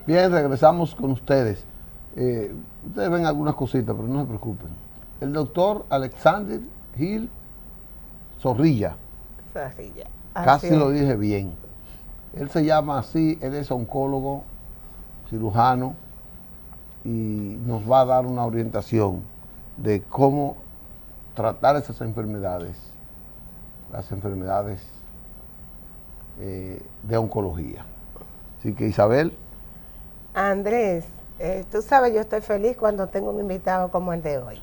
Bien, regresamos con ustedes. Ustedes ven algunas cositas, pero no se preocupen. El doctor Alexander Gil Zorrilla. Casi lo dije bien. Él se llama así, él es oncólogo, cirujano, y nos va a dar una orientación de cómo tratar esas enfermedades, las enfermedades de oncología. Así que, Isabel. Andrés, tú sabes, yo estoy feliz cuando tengo un invitado como el de hoy,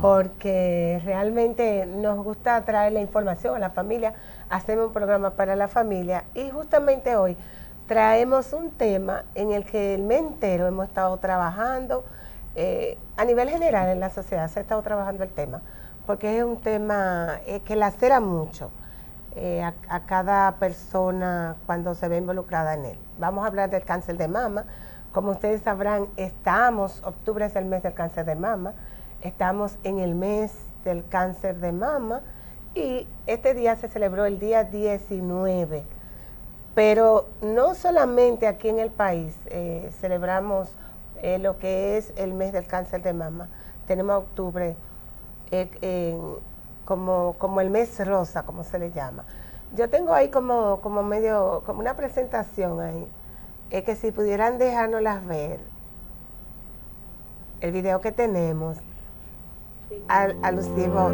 porque realmente nos gusta traer la información a la familia, hacemos un programa para la familia y justamente hoy traemos un tema en el que el mes entero hemos estado trabajando, a nivel general en la sociedad se ha estado trabajando el tema, porque es un tema que lacera mucho a cada persona cuando se ve involucrada en él. Vamos a hablar del cáncer de mama. Como ustedes sabrán, octubre es el mes del cáncer de mama, estamos en el mes del cáncer de mama y este día se celebró el día 19, pero no solamente aquí en el país celebramos lo que es el mes del cáncer de mama, tenemos octubre como el mes rosa, como se le llama. Yo tengo ahí como una presentación ahí. Es que si pudieran dejárnoslas ver, el video que tenemos, sí, alusivo.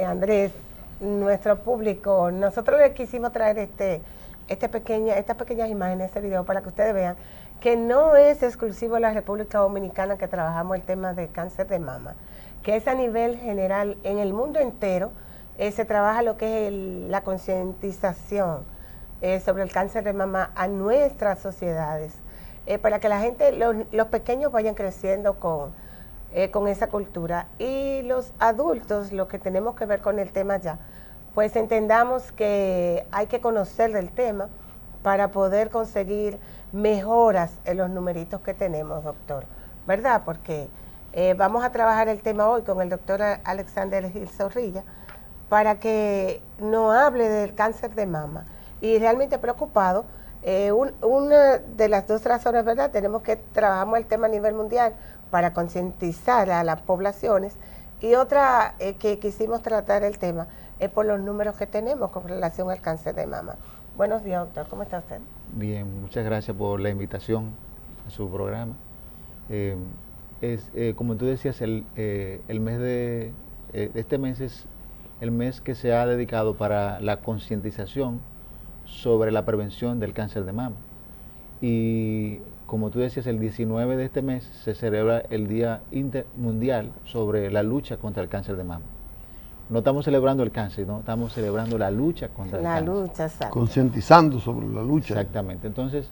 Andrés, nuestro público, nosotros les quisimos traer estas pequeñas imágenes, este video, para que ustedes vean que no es exclusivo de la República Dominicana que trabajamos el tema de cáncer de mama, que es a nivel general, en el mundo entero, se trabaja lo que es la concientización sobre el cáncer de mama a nuestras sociedades, para que la gente, los pequeños vayan creciendo con esa cultura, y los adultos, lo que tenemos que ver con el tema ya, pues entendamos que hay que conocer del tema para poder conseguir mejoras en los numeritos que tenemos, doctor, ¿verdad? Porque vamos a trabajar el tema hoy con el doctor Alexander Gil Zorrilla para que nos hable del cáncer de mama, y realmente preocupado. Una de las dos razones, ¿verdad? Tenemos que trabajamos el tema a nivel mundial para concientizar a las poblaciones, y otra que quisimos tratar el tema es por los números que tenemos con relación al cáncer de mama. Buenos días, doctor. ¿Cómo está usted? Bien, muchas gracias por la invitación a su programa. Como tú decías, el mes este mes es el mes que se ha dedicado para la concientización sobre la prevención del cáncer de mama. Y como tú decías, el 19 de este mes se celebra el Día Mundial sobre la lucha contra el cáncer de mama. No estamos celebrando el cáncer, no, estamos celebrando la lucha contra el cáncer. La lucha, exacto. Concientizando sobre la lucha. Exactamente. Entonces,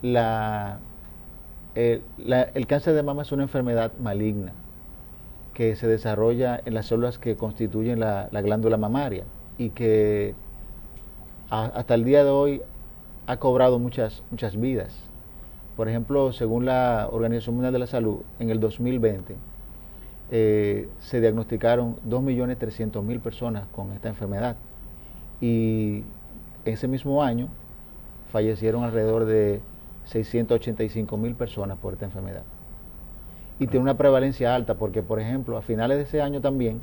el cáncer de mama es una enfermedad maligna que se desarrolla en las células que constituyen la glándula mamaria y que hasta el día de hoy ha cobrado muchas vidas. Por ejemplo, según la Organización Mundial de la Salud, en el 2020 se diagnosticaron 2.300.000 personas con esta enfermedad y ese mismo año fallecieron alrededor de 685.000 personas por esta enfermedad. Y tiene una prevalencia alta porque, por ejemplo, a finales de ese año también,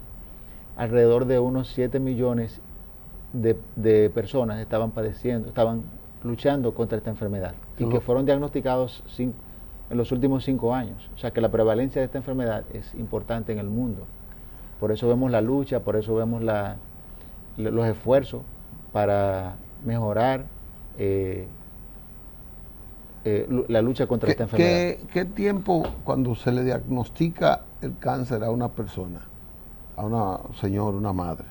alrededor de unos 7 millones de personas estaban luchando contra esta enfermedad y que fueron diagnosticados en los últimos 5 años. O sea que la prevalencia de esta enfermedad es importante en el mundo. Por eso vemos la lucha, por eso vemos los esfuerzos para mejorar la lucha contra esta enfermedad. ¿Qué tiempo cuando se le diagnostica el cáncer a una persona, a una señora, una madre,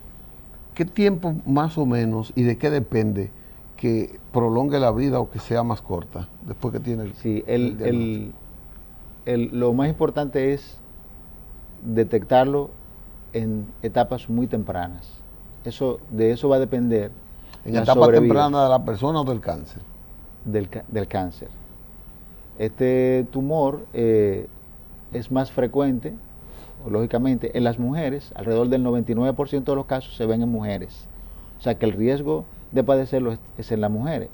qué tiempo más o menos y de qué depende que prolongue la vida o que sea más corta después que tiene el diagnóstico? Lo más importante es detectarlo en etapas muy tempranas. De eso va a depender ¿En etapa temprana de la persona o del cáncer? Del cáncer. Este tumor es más frecuente, lógicamente, en las mujeres. Alrededor del 99% de los casos se ven en mujeres. O sea que el riesgo de padecerlo es en las mujeres,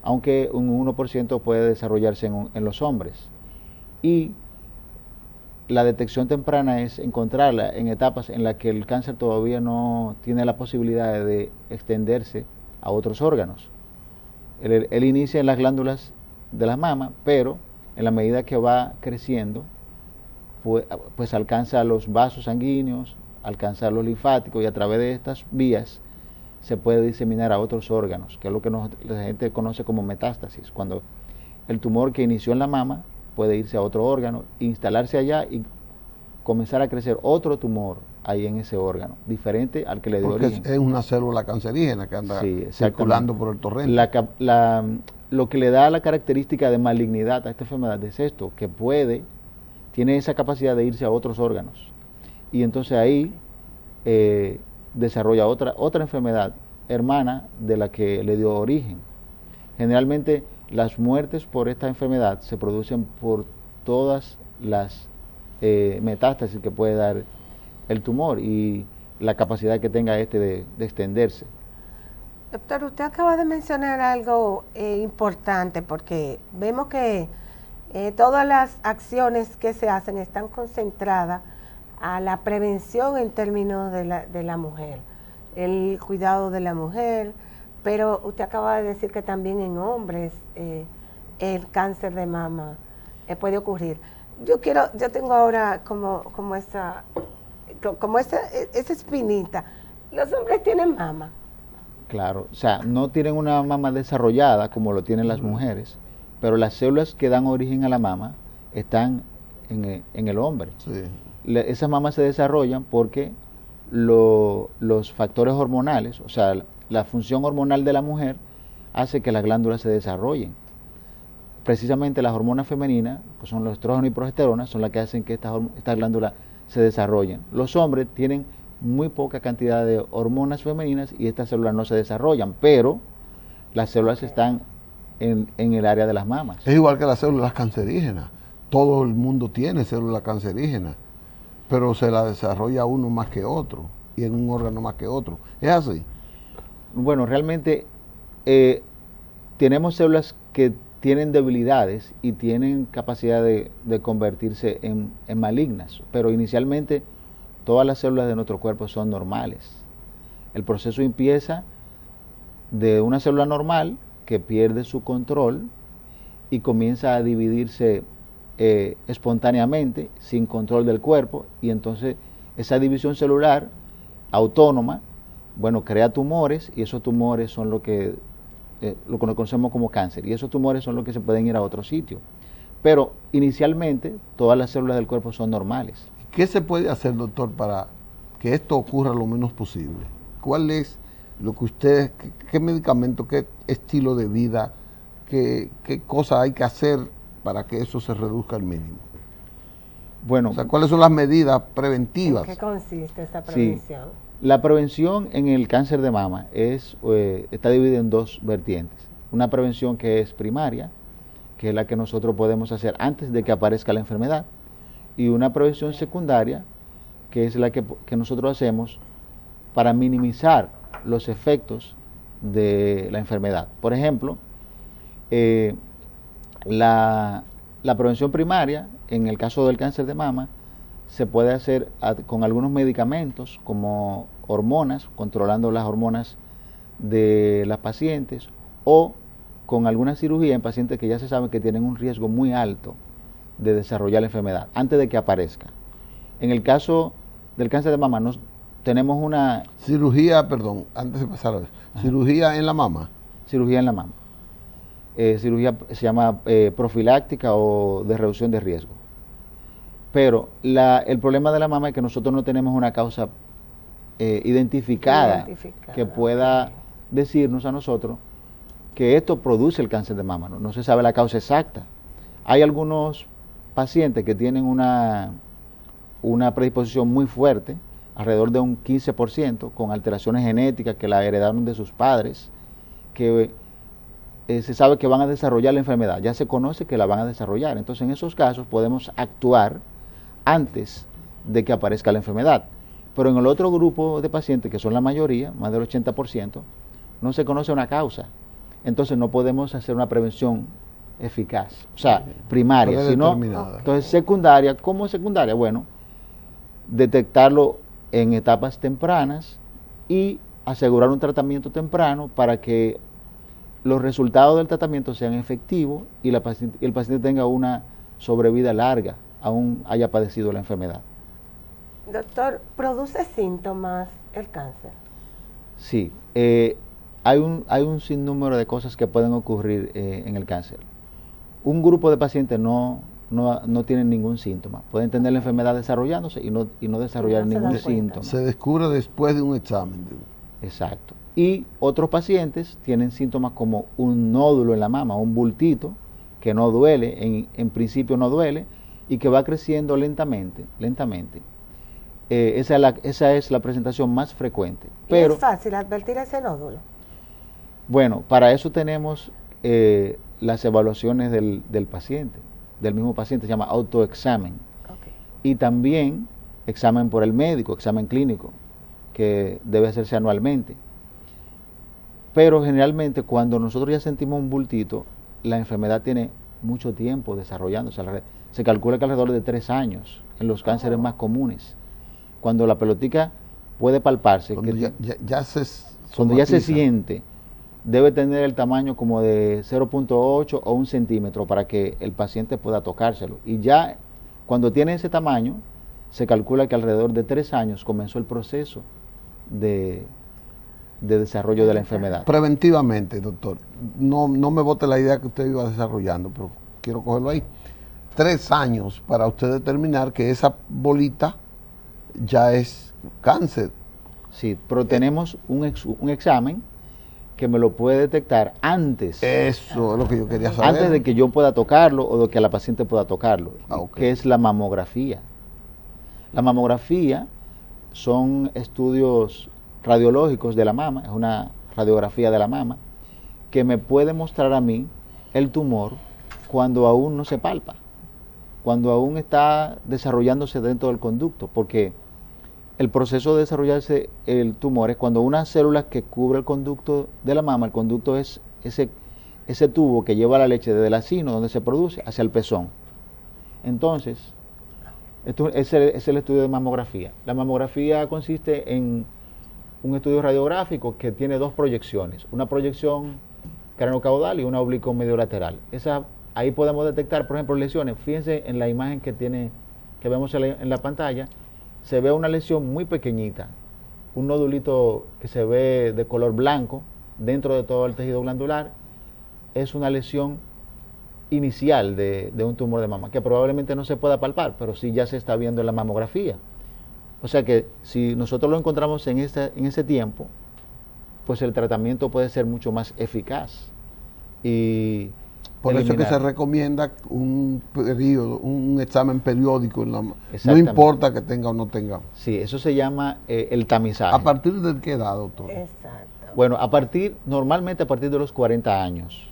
aunque un 1% puede desarrollarse en los hombres. Y la detección temprana es encontrarla en etapas en las que el cáncer todavía no tiene la posibilidad de extenderse a otros órganos. Él inicia en las glándulas de la mama, pero en la medida que va creciendo, pues alcanza los vasos sanguíneos, alcanza los linfáticos y a través de estas vías se puede diseminar a otros órganos, que es lo que la gente conoce como metástasis, cuando el tumor que inició en la mama puede irse a otro órgano, instalarse allá y comenzar a crecer otro tumor ahí en ese órgano, diferente al que le dio origen. Porque es una célula cancerígena que anda circulando por el torrente. Lo que le da la característica de malignidad a esta enfermedad es esto, que tiene esa capacidad de irse a otros órganos. Y entonces ahí desarrolla otra enfermedad hermana de la que le dio origen. Generalmente las muertes por esta enfermedad se producen por todas las metástasis que puede dar el tumor y la capacidad que tenga de extenderse. Doctor, usted acaba de mencionar algo importante porque vemos que todas las acciones que se hacen están concentradas a la prevención en términos de la mujer, el cuidado de la mujer, pero usted acaba de decir que también en hombres el cáncer de mama puede ocurrir. Yo tengo ahora como esa espinita. ¿Los hombres tienen mama? Claro, o sea, no tienen una mama desarrollada como lo tienen las mujeres, pero las células que dan origen a la mama están en el hombre. Sí. Esas mamas se desarrollan porque los factores hormonales, o sea, la función hormonal de la mujer hace que las glándulas se desarrollen. Precisamente las hormonas femeninas, que son los estrógenos y progesterona, son las que hacen que estas glándulas se desarrollen. Los hombres tienen muy poca cantidad de hormonas femeninas y estas células no se desarrollan, pero las células están en el área de las mamas. Es igual que las células cancerígenas. Todo el mundo tiene células cancerígenas, pero se la desarrolla uno más que otro y en un órgano más que otro. ¿Es así? Bueno, realmente tenemos células que tienen debilidades y tienen capacidad de convertirse en malignas, pero inicialmente todas las células de nuestro cuerpo son normales. El proceso empieza de una célula normal que pierde su control y comienza a dividirse espontáneamente, sin control del cuerpo, y entonces esa división celular autónoma, bueno, crea tumores, y esos tumores son lo que conocemos como cáncer, y esos tumores son los que se pueden ir a otro sitio. Pero inicialmente todas las células del cuerpo son normales. ¿Qué se puede hacer, doctor, para que esto ocurra lo menos posible? ¿Cuál es lo que ustedes, qué medicamento, qué estilo de vida, qué cosas hay que hacer para que eso se reduzca al mínimo? Bueno, o sea, ¿cuáles son las medidas preventivas? ¿En qué consiste esa prevención? Sí, la prevención en el cáncer de mama está dividida en dos vertientes. Una prevención que es primaria, que es la que nosotros podemos hacer antes de que aparezca la enfermedad, y una prevención secundaria, que es la que nosotros hacemos para minimizar los efectos de la enfermedad. Por ejemplo, la prevención primaria, en el caso del cáncer de mama, se puede hacer con algunos medicamentos como hormonas, controlando las hormonas de las pacientes, o con alguna cirugía en pacientes que ya se sabe que tienen un riesgo muy alto de desarrollar la enfermedad antes de que aparezca. En el caso del cáncer de mama, tenemos una... Cirugía, perdón, antes de pasar a eso. ¿Cirugía en la mama? Cirugía en la mama. Cirugía se llama profiláctica o de reducción de riesgo. Pero el problema de la mama es que nosotros no tenemos una causa identificada que pueda decirnos a nosotros que esto produce el cáncer de mama. No se sabe la causa exacta. Hay algunos pacientes que tienen una predisposición muy fuerte, alrededor de un 15%, con alteraciones genéticas que la heredaron de sus padres, que se sabe que van a desarrollar la enfermedad, ya se conoce que la van a desarrollar. Entonces, en esos casos podemos actuar antes de que aparezca la enfermedad. Pero en el otro grupo de pacientes, que son la mayoría, más del 80%, no se conoce una causa. Entonces no podemos hacer una prevención eficaz, o sea, primaria, sino entonces secundaria. ¿Cómo secundaria? Bueno, detectarlo en etapas tempranas y asegurar un tratamiento temprano para que los resultados del tratamiento sean efectivos y el paciente tenga una sobrevida larga, aún haya padecido la enfermedad. Doctor, ¿produce síntomas el cáncer? Sí, hay un sinnúmero de cosas que pueden ocurrir en el cáncer. Un grupo de pacientes no tienen ningún síntoma. Pueden tener la enfermedad desarrollándose y no desarrollar ningún síntoma. Se descubre después de un examen. Exacto. Y otros pacientes tienen síntomas como un nódulo en la mama, un bultito que no duele, en principio no duele, y que va creciendo lentamente. Esa es la presentación más frecuente. Pero, ¿es fácil advertir ese nódulo? Bueno, para eso tenemos las evaluaciones del paciente, del mismo paciente, se llama autoexamen. Okay. Y también examen por el médico, examen clínico, que debe hacerse anualmente. Pero generalmente cuando nosotros ya sentimos un bultito, la enfermedad tiene mucho tiempo desarrollándose. Se calcula que alrededor de 3 años en los cánceres más comunes. Cuando la pelotica puede palparse, cuando cuando ya se siente, debe tener el tamaño como de 0.8 o 1 centímetro para que el paciente pueda tocárselo. Y ya cuando tiene ese tamaño, se calcula que alrededor de 3 años comenzó el proceso de desarrollo de la enfermedad. Preventivamente, doctor, no me bote la idea que usted iba desarrollando, pero quiero cogerlo ahí. 3 años para usted determinar que esa bolita ya es cáncer. Sí, pero tenemos un examen que me lo puede detectar antes. Eso es lo que yo quería saber. Antes de que yo pueda tocarlo o de que la paciente pueda tocarlo, que es la mamografía. La mamografía son estudios radiológicos de la mama, es una radiografía de la mama, que me puede mostrar a mí el tumor cuando aún no se palpa, cuando aún está desarrollándose dentro del conducto, porque el proceso de desarrollarse el tumor es cuando una célula que cubre el conducto de la mama, el conducto es ese tubo que lleva la leche desde el acino, donde se produce, hacia el pezón. Entonces, esto es el estudio de mamografía. La mamografía consiste en un estudio radiográfico que tiene dos proyecciones, una proyección craneocaudal y una oblicuo medio lateral. Ahí podemos detectar, por ejemplo, lesiones. Fíjense en la imagen que vemos en la pantalla, se ve una lesión muy pequeñita, un nodulito que se ve de color blanco dentro de todo el tejido glandular. Es una lesión inicial de un tumor de mama, que probablemente no se pueda palpar, pero sí ya se está viendo en la mamografía. O sea que si nosotros lo encontramos en ese tiempo, pues el tratamiento puede ser mucho más eficaz. Y por eso es que se recomienda un examen periódico, no importa que tenga o no tenga. Sí, eso se llama el tamizaje. ¿A partir de qué edad, doctor? Exacto. Bueno, normalmente a partir de los 40 años,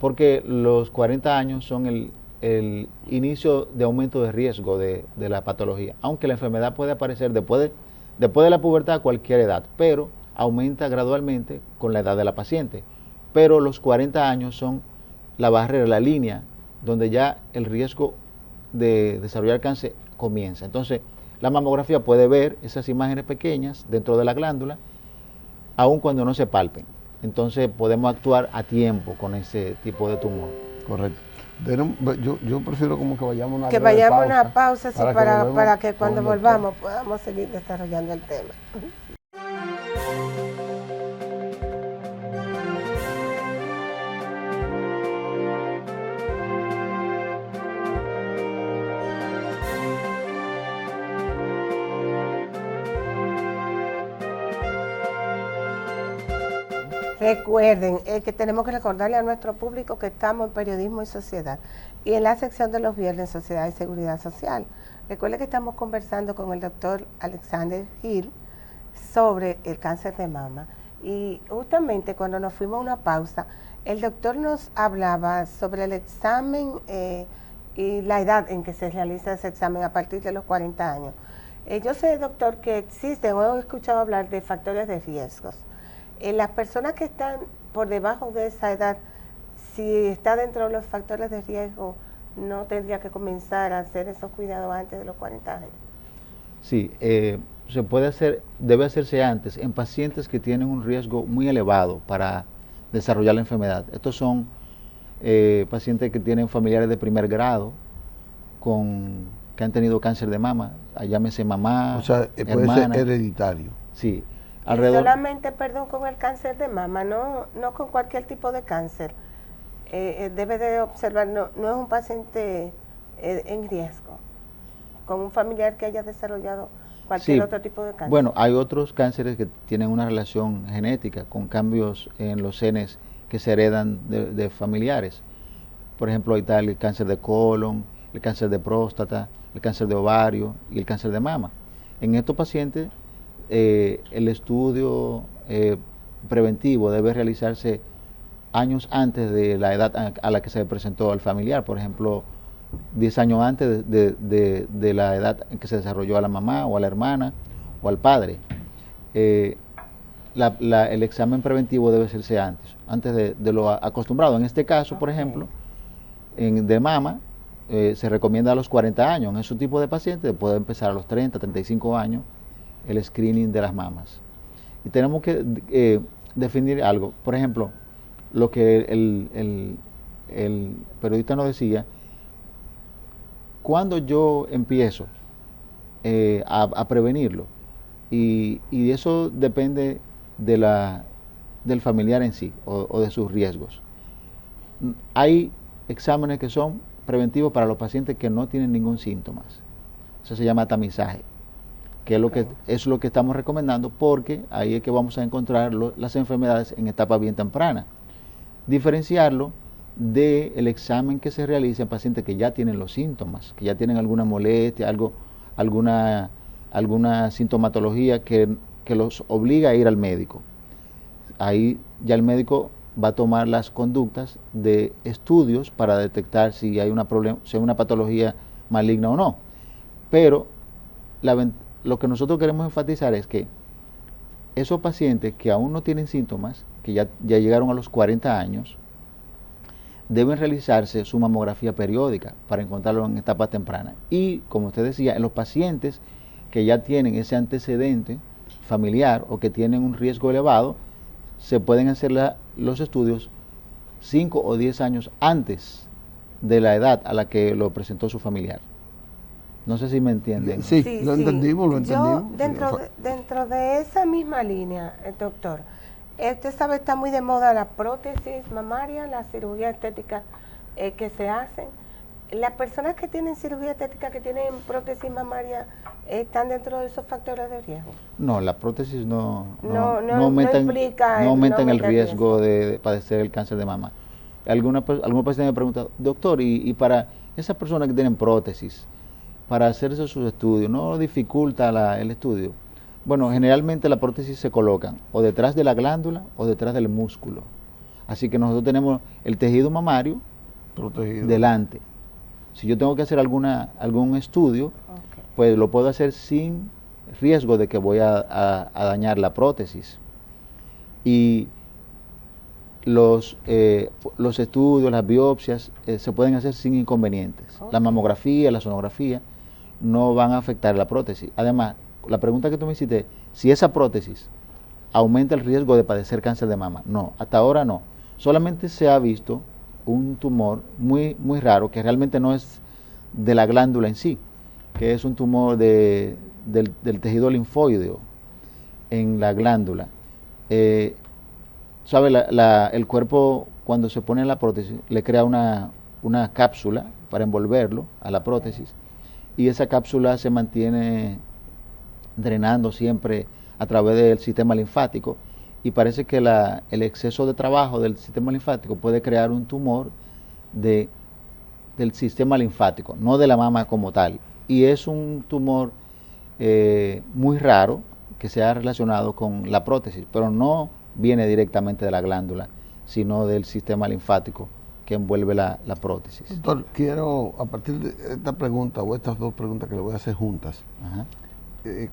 porque los 40 años son el inicio de aumento de riesgo de la patología, aunque la enfermedad puede aparecer después de la pubertad a cualquier edad, pero aumenta gradualmente con la edad de la paciente. Pero los 40 años son la barrera, la línea, donde ya el riesgo de desarrollar cáncer comienza. Entonces, la mamografía puede ver esas imágenes pequeñas dentro de la glándula, aun cuando no se palpen. Entonces, podemos actuar a tiempo con ese tipo de tumor. Correcto. Yo prefiero como que vayamos a una pausa sí, para que cuando volvamos podamos seguir desarrollando el tema. Recuerden que tenemos que recordarle a nuestro público que estamos en Periodismo y Sociedad y en la sección de los viernes Sociedad y Seguridad Social. Recuerden que estamos conversando con el doctor Alexander Hill sobre el cáncer de mama y justamente cuando nos fuimos a una pausa, el doctor nos hablaba sobre el examen y la edad en que se realiza ese examen a partir de los 40 años. Yo sé, doctor, que existen, o he escuchado hablar de factores de riesgos. Las personas que están por debajo de esa edad, si está dentro de los factores de riesgo, ¿no tendría que comenzar a hacer esos cuidados antes de los 40 años? Sí, debe hacerse antes en pacientes que tienen un riesgo muy elevado para desarrollar la enfermedad. Estos son pacientes que tienen familiares de primer grado que han tenido cáncer de mama, llámese mamá, o sea, puede ser hereditario. Sí. Solamente, perdón, con el cáncer de mama, no con cualquier tipo de cáncer. Debe de observar, no es un paciente en riesgo, con un familiar que haya desarrollado cualquier otro tipo de cáncer. Bueno, hay otros cánceres que tienen una relación genética con cambios en los genes que se heredan de familiares. Por ejemplo, ahí está el cáncer de colon, el cáncer de próstata, el cáncer de ovario y el cáncer de mama. En estos pacientes, el estudio preventivo debe realizarse años antes de la edad a la que se presentó al familiar, por ejemplo, 10 años antes de la edad en que se desarrolló a la mamá o a la hermana o al padre. El examen preventivo debe hacerse antes de lo acostumbrado. En este caso, por ejemplo, de mama, se recomienda a los 40 años. En ese tipo de pacientes puede empezar a los 30, 35 años el screening de las mamas. Y tenemos que definir algo. Por ejemplo, lo que el periodista nos decía, cuando yo empiezo a prevenirlo, y eso depende del familiar en sí o de sus riesgos. Hay exámenes que son preventivos para los pacientes que no tienen ningún síntoma. Eso se llama tamizaje, que es lo que estamos recomendando, porque ahí es que vamos a encontrar las enfermedades en etapa bien temprana. Diferenciarlo del examen que se realiza en pacientes que ya tienen los síntomas, que ya tienen alguna molestia, alguna sintomatología que los obliga a ir al médico. Ahí ya el médico va a tomar las conductas de estudios para detectar si hay si hay una patología maligna o no. Pero lo que nosotros queremos enfatizar es que esos pacientes que aún no tienen síntomas, que ya llegaron a los 40 años, deben realizarse su mamografía periódica para encontrarlo en etapas tempranas. Y, como usted decía, en los pacientes que ya tienen ese antecedente familiar o que tienen un riesgo elevado, se pueden hacer los estudios 5 o 10 años antes de la edad a la que lo presentó su familiar. No sé si me entienden. Sí, lo entendimos. Yo, dentro de esa misma línea, doctor, usted sabe, está muy de moda la prótesis mamaria, la cirugía estética que se hacen. ¿Las personas que tienen cirugía estética, que tienen prótesis mamaria, están dentro de esos factores de riesgo? No, la prótesis no implica aumentan el riesgo de padecer el cáncer de mama. Algún paciente me pregunta, doctor, y para esas personas que tienen prótesis, para hacerse sus estudios, ¿no dificulta el estudio? Bueno, generalmente la prótesis se colocan o detrás de la glándula o detrás del músculo. Así que nosotros tenemos el tejido mamario protegido delante. Si yo tengo que hacer algún estudio, pues lo puedo hacer sin riesgo de que voy a dañar la prótesis. Y los estudios, las biopsias, se pueden hacer sin inconvenientes. La mamografía, la sonografía no van a afectar la prótesis. Además, la pregunta que tú me hiciste, si esa prótesis aumenta el riesgo de padecer cáncer de mama. No, hasta ahora no. Solamente se ha visto un tumor muy, muy raro, que realmente no es de la glándula en sí, que es un tumor del tejido linfoideo en la glándula. El cuerpo, cuando se pone en la prótesis, le crea una cápsula para envolverlo a la prótesis, y esa cápsula se mantiene drenando siempre a través del sistema linfático, y parece que el exceso de trabajo del sistema linfático puede crear un tumor del sistema linfático, no de la mama como tal. Y es un tumor muy raro que se ha relacionado con la prótesis, pero no viene directamente de la glándula, sino del sistema linfático que envuelve la prótesis. Doctor, quiero, a partir de esta pregunta o estas dos preguntas que le voy a hacer juntas,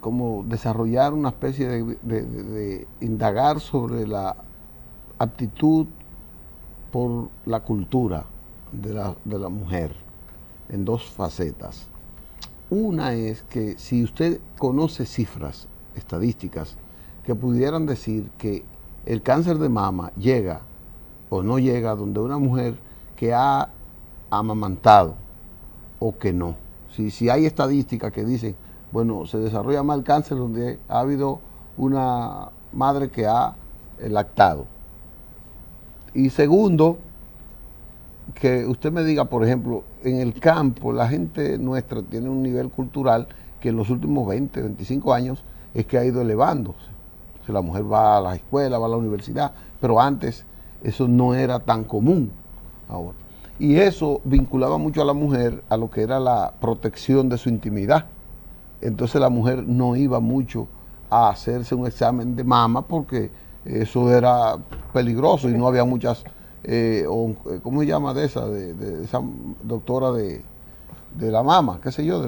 como desarrollar una especie de indagar sobre la aptitud por la cultura de la mujer en dos facetas. Una es que si usted conoce cifras estadísticas que pudieran decir que el cáncer de mama llega o no llega donde una mujer que ha amamantado o que no. Si hay estadísticas que dicen, bueno, se desarrolla más el cáncer donde ha habido una madre que ha lactado. Y segundo, que usted me diga, por ejemplo, en el campo la gente nuestra tiene un nivel cultural que en los últimos 20, 25 años es que ha ido elevándose. O sea, la mujer va a la escuela, va a la universidad, pero antes eso no era tan común ahora. Y eso vinculaba mucho a la mujer a lo que era la protección de su intimidad. Entonces la mujer no iba mucho a hacerse un examen de mama porque eso era peligroso y no había muchas, ¿cómo se llama de esa doctora de la mama? ¿Qué sé yo?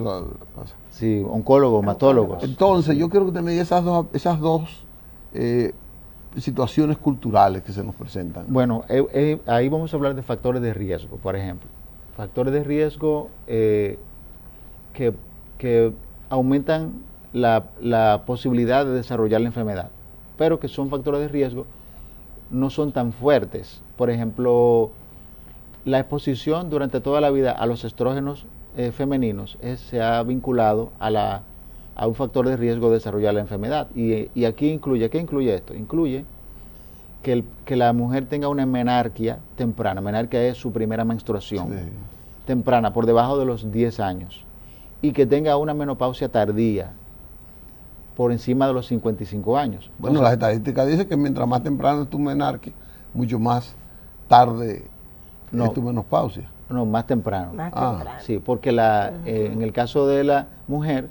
Sí, oncólogos, hematólogos. Entonces yo quiero que usted me diga esas dos situaciones culturales que se nos presentan. Bueno, ahí vamos a hablar de factores de riesgo, por ejemplo. Factores de riesgo que aumentan la posibilidad de desarrollar la enfermedad, pero que son factores de riesgo, no son tan fuertes. Por ejemplo, la exposición durante toda la vida a los estrógenos femeninos se ha vinculado a un factor de riesgo de desarrollar la enfermedad. Y aquí incluye, ¿qué incluye esto? Incluye que la mujer tenga una menarquia temprana. Menarquia es su primera menstruación temprana, por debajo de los 10 años. Y que tenga una menopausia tardía, por encima de los 55 años. Bueno, las estadísticas dicen que mientras más temprano es tu menarquia, mucho más tarde es tu menopausia. No, más temprano. Más temprano. Sí, porque en el caso de la mujer,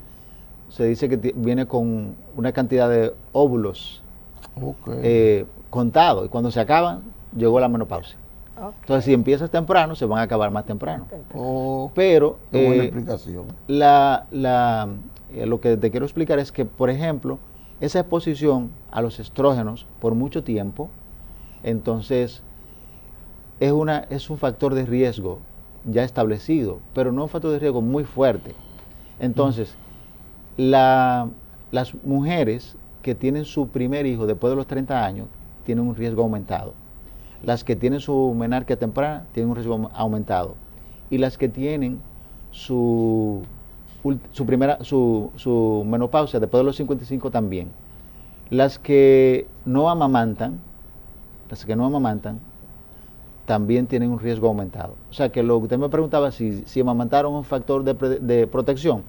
se dice que viene con una cantidad de óvulos contados, y cuando se acaban, llegó la menopausia. Entonces, si empiezas temprano, se van a acabar más temprano. Pero buena explicación. Lo que te quiero explicar es que, por ejemplo, esa exposición a los estrógenos por mucho tiempo, entonces es un factor de riesgo ya establecido, pero no un factor de riesgo muy fuerte. Entonces, las mujeres que tienen su primer hijo después de los 30 años tienen un riesgo aumentado. Las que tienen su menarquia temprana tienen un riesgo aumentado. Y las que tienen su menopausia después de los 55 también. Las que no amamantan también tienen un riesgo aumentado. O sea que lo que usted me preguntaba, si amamantaron es un factor de protección,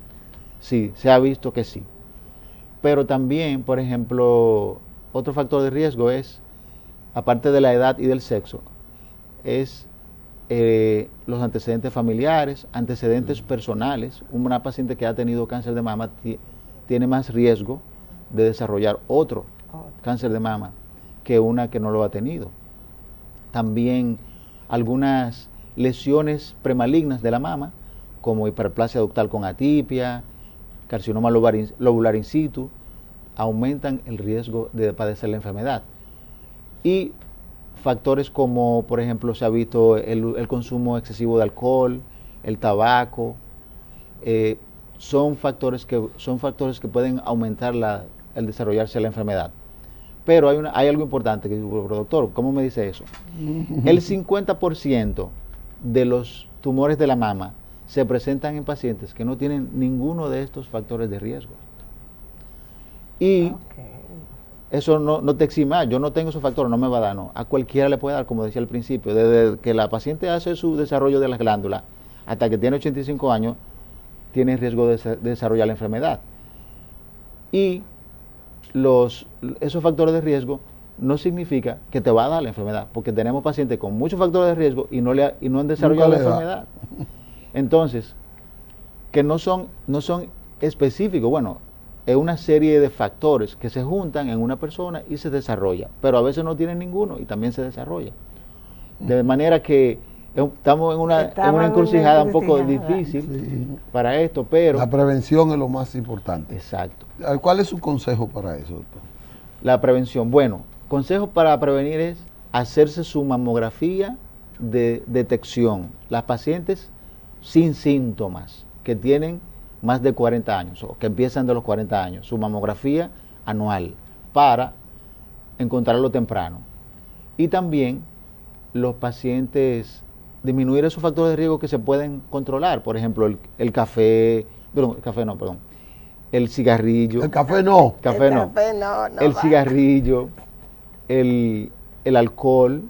sí, se ha visto que sí. Pero también, por ejemplo, otro factor de riesgo es, aparte de la edad y del sexo, es los antecedentes familiares, antecedentes personales. Una paciente que ha tenido cáncer de mama tiene más riesgo de desarrollar otro cáncer de mama que una que no lo ha tenido. También algunas lesiones premalignas de la mama, como hiperplasia ductal con atipia, carcinoma lobular in situ, aumentan el riesgo de padecer la enfermedad. Y factores como, por ejemplo, se ha visto el consumo excesivo de alcohol, el tabaco, son factores que pueden aumentar el desarrollarse de la enfermedad. Pero hay algo importante, que doctor, ¿cómo me dice eso? El 50% de los tumores de la mama se presentan en pacientes que no tienen ninguno de estos factores de riesgo. Y eso no te exima, yo no tengo esos factores, no me va a dar, no. A cualquiera le puede dar, como decía al principio, desde que la paciente hace su desarrollo de las glándulas hasta que tiene 85 años, tiene riesgo de desarrollar la enfermedad. Y esos factores de riesgo no significa que te va a dar la enfermedad, porque tenemos pacientes con muchos factores de riesgo y no han desarrollado la enfermedad. Entonces, que no son específicos, bueno, es una serie de factores que se juntan en una persona y se desarrolla, pero a veces no tienen ninguno y también se desarrolla. De manera que estamos en una encrucijada un poco difícil para esto, pero... La prevención es lo más importante. Exacto. ¿Cuál es su consejo para eso, doctor? La prevención. Bueno, consejo para prevenir es hacerse su mamografía de detección. Las pacientes sin síntomas que tienen más de 40 años o que empiezan de los 40 años, su mamografía anual para encontrarlo temprano. Y también los pacientes, disminuir esos factores de riesgo que se pueden controlar, por ejemplo, el cigarrillo. El café no. El cigarrillo, el alcohol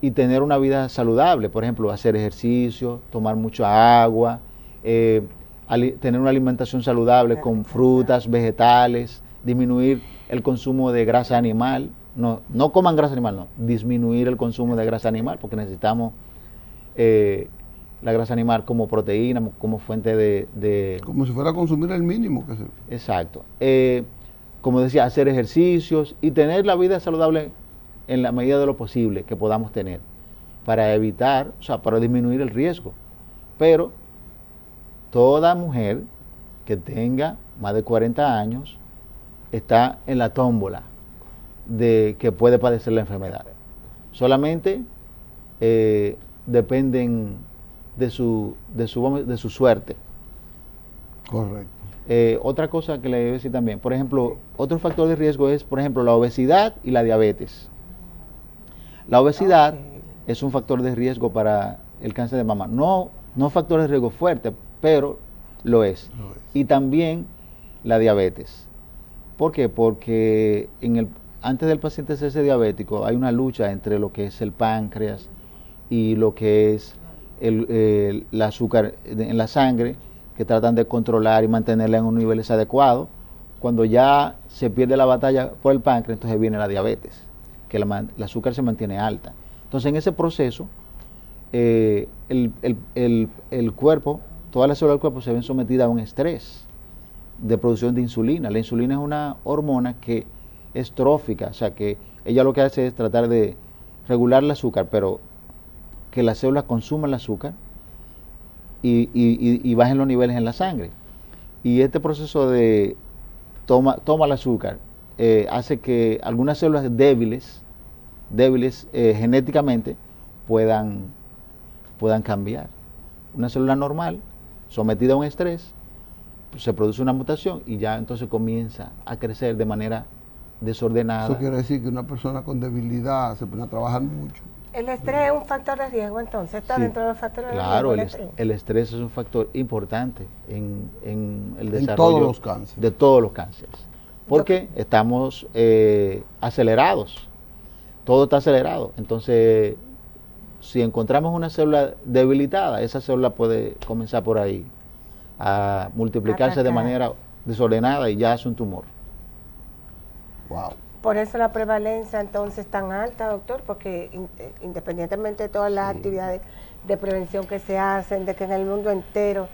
y tener una vida saludable, por ejemplo, hacer ejercicio, tomar mucha agua, tener una alimentación saludable con frutas, vegetales, disminuir el consumo de grasa animal. No coman grasa animal, no, disminuir el consumo de grasa animal, porque necesitamos la grasa animal como proteína, como fuente de... Como si fuera a consumir el mínimo. Exacto. Como decía, hacer ejercicios y tener la vida saludable en la medida de lo posible que podamos tener, para evitar, para disminuir el riesgo. Pero toda mujer que tenga más de 40 años está en la tómbola de que puede padecer la enfermedad. Solamente dependen de su suerte. Correcto. Otra cosa que le debo decir también, por ejemplo, otro factor de riesgo es, por ejemplo, la obesidad y la diabetes. La obesidad es un factor de riesgo para el cáncer de mama. No factor de riesgo fuerte, pero lo es. Y también la diabetes. ¿Por qué? Porque antes del paciente hacerse diabético hay una lucha entre lo que es el páncreas y lo que es el azúcar en la sangre, que tratan de controlar y mantenerla en unos niveles adecuados. Cuando ya se pierde la batalla por el páncreas, entonces viene la diabetes, que el azúcar se mantiene alta. Entonces, en ese proceso, el cuerpo, todas las células del cuerpo se ven sometidas a un estrés de producción de insulina. La insulina es una hormona que es trófica, o sea que ella lo que hace es tratar de regular el azúcar, pero que las células consuman el azúcar y bajen los niveles en la sangre. Y este proceso de toma el azúcar hace que algunas células débiles genéticamente puedan cambiar. Una célula normal, sometida a un estrés, pues se produce una mutación y ya entonces comienza a crecer de manera desordenada. Eso quiere decir que una persona con debilidad se pone a trabajar mucho. ¿El estrés es un factor de riesgo entonces? ¿Está Sí, dentro de los factores de claro, riesgo? el estrés es un factor importante en el desarrollo En todos los cánceres. de todos los cánceres. Porque estamos acelerados. Todo está acelerado. Entonces, si encontramos una célula debilitada, esa célula puede comenzar por ahí a multiplicarse de manera desordenada y ya hace un tumor. Wow. Por eso la prevalencia entonces tan alta, doctor, porque independientemente de todas las actividades de prevención que se hacen, de que en el mundo entero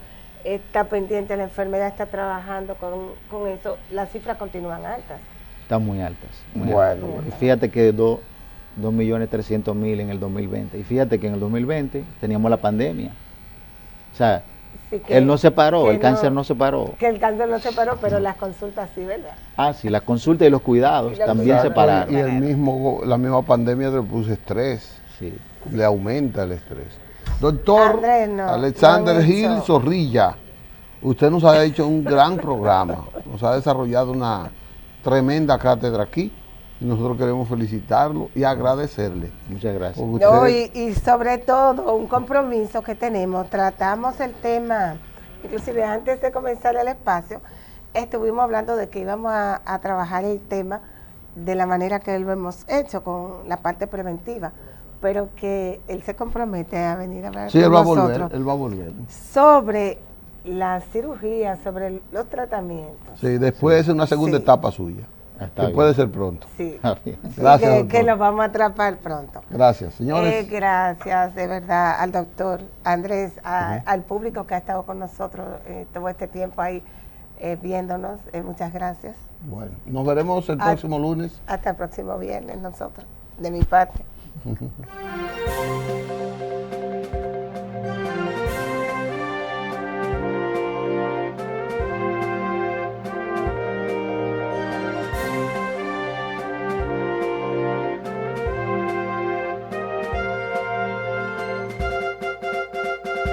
está pendiente de la enfermedad, está trabajando con eso, las cifras continúan altas. Están muy altas. Muy Bueno, altas. Y fíjate que 2.300.000 en el 2020. Y fíjate que en el 2020 teníamos la pandemia. O sea, sí, él no se paró, el cáncer no se paró. Que el cáncer no se paró, pero las consultas sí, ¿verdad? Ah, sí, las consultas y los cuidados también se pararon. Y la misma pandemia le puso estrés. Sí. Le aumenta el estrés. Doctor Alexander Gil Zorrilla, usted nos ha hecho un gran programa, nos ha desarrollado una tremenda cátedra aquí y nosotros queremos felicitarlo y agradecerle. Muchas gracias. No, y sobre todo un compromiso que tenemos, tratamos el tema, inclusive antes de comenzar el espacio, estuvimos hablando de que íbamos a trabajar el tema de la manera que lo hemos hecho, con la parte preventiva, pero que él se compromete a venir a hablar con nosotros. Él va a volver. Sobre la cirugía, sobre los tratamientos. Sí, después es una segunda etapa suya. Que puede ser pronto. Sí. Gracias, que lo vamos a atrapar pronto. Gracias, señores. Gracias, de verdad, al doctor Andrés, al público que ha estado con nosotros todo este tiempo ahí viéndonos. Muchas gracias. Bueno, nos veremos el próximo lunes. Hasta el próximo viernes nosotros, de mi parte.